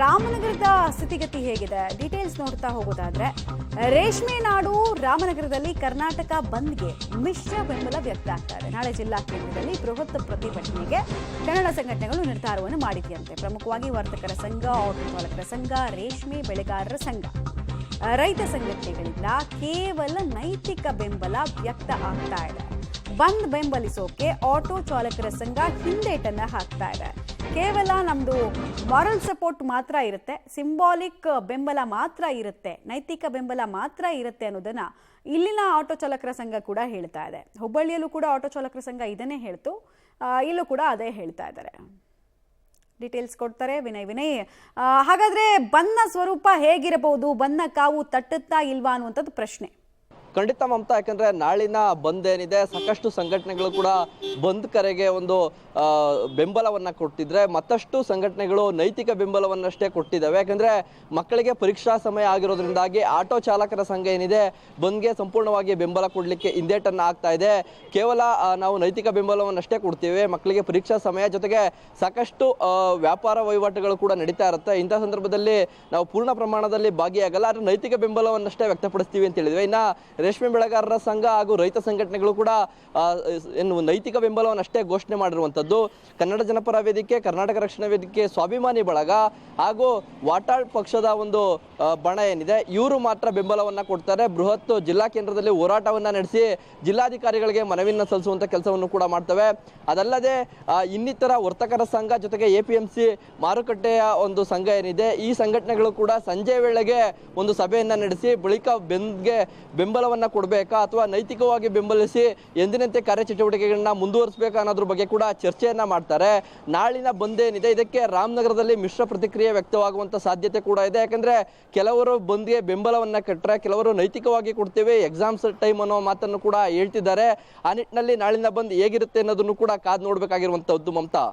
ರಾಮನಗರದ ಸ್ಥಿತಿಗತಿ ಹೇಗಿದೆ ಡೀಟೇಲ್ಸ್ ನೋಡ್ತಾ ಹೋಗೋದಾದ್ರೆ ರೇಷ್ಮೆ ನಾಡು ರಾಮನಗರದಲ್ಲಿ ಕರ್ನಾಟಕ ಬಂದ್ಗೆ ಮಿಶ್ರ ಬೆಂಬಲ ವ್ಯಕ್ತ ಆಗ್ತಾ ಇದೆ. ನಾಳೆ ಜಿಲ್ಲಾ ಕೇಂದ್ರದಲ್ಲಿ ಬೃಹತ್ ಪ್ರತಿಭಟನೆಗೆ ಕನ್ನಡ ಸಂಘಟನೆಗಳು ನಿರ್ಧಾರವನ್ನು ಮಾಡಿದೆಯಂತೆ. ಪ್ರಮುಖವಾಗಿ ವರ್ತಕರ ಸಂಘ, ಆಟೋ ಚಾಲಕರ ಸಂಘ, ರೇಷ್ಮೆ ಬೆಳೆಗಾರರ ಸಂಘ, ರೈತ ಸಂಘಟನೆಗಳಿಂದ ಕೇವಲ ನೈತಿಕ ಬೆಂಬಲ ವ್ಯಕ್ತ ಆಗ್ತಾ ಇದೆ. ಬಂದ್ ಬೆಂಬಲಿಸೋಕೆ ಆಟೋ ಚಾಲಕರ ಸಂಘ ಹಿಂದೇಟನ್ನ ಹಾಕ್ತಾ ಇದೆ. ಕೇವಲ ನಮ್ದು ಮಾರಲ್ ಸಪೋರ್ಟ್ ಮಾತ್ರ ಇರುತ್ತೆ, ಸಿಂಬಾಲಿಕ್ ಬೆಂಬಲ ಮಾತ್ರ ಇರುತ್ತೆ, ನೈತಿಕ ಬೆಂಬಲ ಮಾತ್ರ ಇರುತ್ತೆ ಅನ್ನೋದನ್ನ ಇಲ್ಲಿನ ಆಟೋ ಚಾಲಕರ ಸಂಘ ಕೂಡ ಹೇಳ್ತಾ ಇದೆ. ಹುಬ್ಬಳ್ಳಿಯಲ್ಲೂ ಕೂಡ ಆಟೋ ಚಾಲಕರ ಸಂಘ ಇದನ್ನೇ ಹೇಳ್ತು, ಇಲ್ಲೂ ಕೂಡ ಅದೇ ಹೇಳ್ತಾ ಇದ್ದಾರೆ. ಡೀಟೇಲ್ಸ್ ಕೊಡ್ತಾರೆ ವಿನಯ್. ಹಾಗಾದ್ರೆ ಬಂದ್ನ ಸ್ವರೂಪ ಹೇಗಿರಬಹುದು, ಬಂದ್ನ ಕಾವು ತಟ್ಟುತ್ತಾ ಇಲ್ವಾ ಅನ್ನುವಂಥದ್ದು ಪ್ರಶ್ನೆ. ಖಂಡಿತ ಮಮತಾ, ಯಾಕಂದ್ರೆ ನಾಳಿನ ಬಂದ್ ಏನಿದೆ ಸಾಕಷ್ಟು ಸಂಘಟನೆಗಳು ಕೂಡ ಬಂದ್ ಕರೆಗೆ ಒಂದು ಬೆಂಬಲವನ್ನ ಕೊಟ್ಟಿದ್ರೆ ಮತ್ತಷ್ಟು ಸಂಘಟನೆಗಳು ನೈತಿಕ ಬೆಂಬಲವನ್ನಷ್ಟೇ ಕೊಟ್ಟಿದ್ದಾವೆ. ಯಾಕಂದ್ರೆ ಮಕ್ಕಳಿಗೆ ಪರೀಕ್ಷಾ ಸಮಯ ಆಗಿರೋದ್ರಿಂದಾಗಿ ಆಟೋ ಚಾಲಕರ ಸಂಘ ಏನಿದೆ ಬಂದ್ಗೆ ಸಂಪೂರ್ಣವಾಗಿ ಬೆಂಬಲ ಕೊಡ್ಲಿಕ್ಕೆ ಹಿಂದೇಟನ್ನ ಆಗ್ತಾ ಇದೆ. ಕೇವಲ ನಾವು ನೈತಿಕ ಬೆಂಬಲವನ್ನಷ್ಟೇ ಕೊಡ್ತೀವಿ, ಮಕ್ಕಳಿಗೆ ಪರೀಕ್ಷಾ ಸಮಯ, ಜೊತೆಗೆ ಸಾಕಷ್ಟು ವ್ಯಾಪಾರ ವಹಿವಾಟುಗಳು ಕೂಡ ನಡೀತಾ ಇರುತ್ತೆ. ಇಂಥ ಸಂದರ್ಭದಲ್ಲಿ ನಾವು ಪೂರ್ಣ ಪ್ರಮಾಣದಲ್ಲಿ ಭಾಗಿಯಾಗಲ್ಲ, ಆದರೆ ನೈತಿಕ ಬೆಂಬಲವನ್ನಷ್ಟೇ ವ್ಯಕ್ತಪಡಿಸ್ತೀವಿ ಅಂತ ಹೇಳಿದ್ವಿ. ಇನ್ನ ರೇಷ್ಮೆ ಬೆಳೆಗಾರರ ಸಂಘ ಹಾಗೂ ರೈತ ಸಂಘಟನೆಗಳು ಕೂಡ ನೈತಿಕ ಬೆಂಬಲವನ್ನು ಅಷ್ಟೇ ಘೋಷಣೆ ಮಾಡಿರುವಂಥದ್ದು. ಕನ್ನಡ ಜನಪರ ವೇದಿಕೆ, ಕರ್ನಾಟಕ ರಕ್ಷಣಾ ವೇದಿಕೆ, ಸ್ವಾಭಿಮಾನಿ ಬಳಗ ಹಾಗೂ ವಾಟಾಳ್ ಪಕ್ಷದ ಒಂದು ಬಣ ಏನಿದೆ ಇವರು ಮಾತ್ರ ಬೆಂಬಲವನ್ನ ಕೊಡ್ತಾರೆ. ಬೃಹತ್ ಜಿಲ್ಲಾ ಕೇಂದ್ರದಲ್ಲಿ ಹೋರಾಟವನ್ನ ನಡೆಸಿ ಜಿಲ್ಲಾಧಿಕಾರಿಗಳಿಗೆ ಮನವಿಯನ್ನು ಸಲ್ಲಿಸುವಂತ ಕೆಲಸವನ್ನು ಕೂಡ ಮಾಡ್ತವೆ. ಅದಲ್ಲದೆ ಇನ್ನಿತರ ವರ್ತಕರ ಸಂಘ ಜೊತೆಗೆ APMC ಮಾರುಕಟ್ಟೆಯ ಒಂದು ಸಂಘ ಏನಿದೆ ಈ ಸಂಘಟನೆಗಳು ಕೂಡ ಸಂಜೆ ವೇಳೆಗೆ ಒಂದು ಸಭೆಯನ್ನ ನಡೆಸಿ ಬಳಿಕ ಬಂದ್ಗೆ ಬೆಂಬಲವನ್ನ ಕೊಡಬೇಕಾ ಅಥವಾ ನೈತಿಕವಾಗಿ ಬೆಂಬಲಿಸಿ ಎಂದಿನಂತೆ ಕಾರ್ಯಚಟುವಟಿಕೆಗಳನ್ನ ಮುಂದುವರಿಸಬೇಕಾ ಅನ್ನೋದ್ರ ಬಗ್ಗೆ ಕೂಡ ಚರ್ಚೆಯನ್ನ ಮಾಡ್ತಾರೆ. ನಾಳಿನ ಬಂದ್ ಏನಿದೆ ಇದಕ್ಕೆ ರಾಮನಗರದಲ್ಲಿ ಮಿಶ್ರ ಪ್ರತಿಕ್ರಿಯೆ ವ್ಯಕ್ತವಾಗುವಂತ ಸಾಧ್ಯತೆ ಕೂಡ ಇದೆ. ಯಾಕಂದ್ರೆ ಕೆಲವರು ಬಂದ್ಗೆ ಬೆಂಬಲವನ್ನ ಕೊಟ್ಟರೆ, ಕೆಲವರು ನೈತಿಕವಾಗಿ ಕೊಡ್ತೇವೆ, ಎಕ್ಸಾಮ್ಸ್ ಟೈಮ್ ಅನ್ನೋ ಮಾತನ್ನು ಕೂಡ ಹೇಳ್ತಿದ್ದಾರೆ. ಆ ನಿಟ್ಟಿನಲ್ಲಿ ನಾಳಿನ ಬಂದ್ ಹೇಗಿರುತ್ತೆ ಅನ್ನೋದನ್ನು ಕೂಡ ಕಾದು ನೋಡ್ಬೇಕಾಗಿರುವಂತದ್ದು ಮಮತಾ.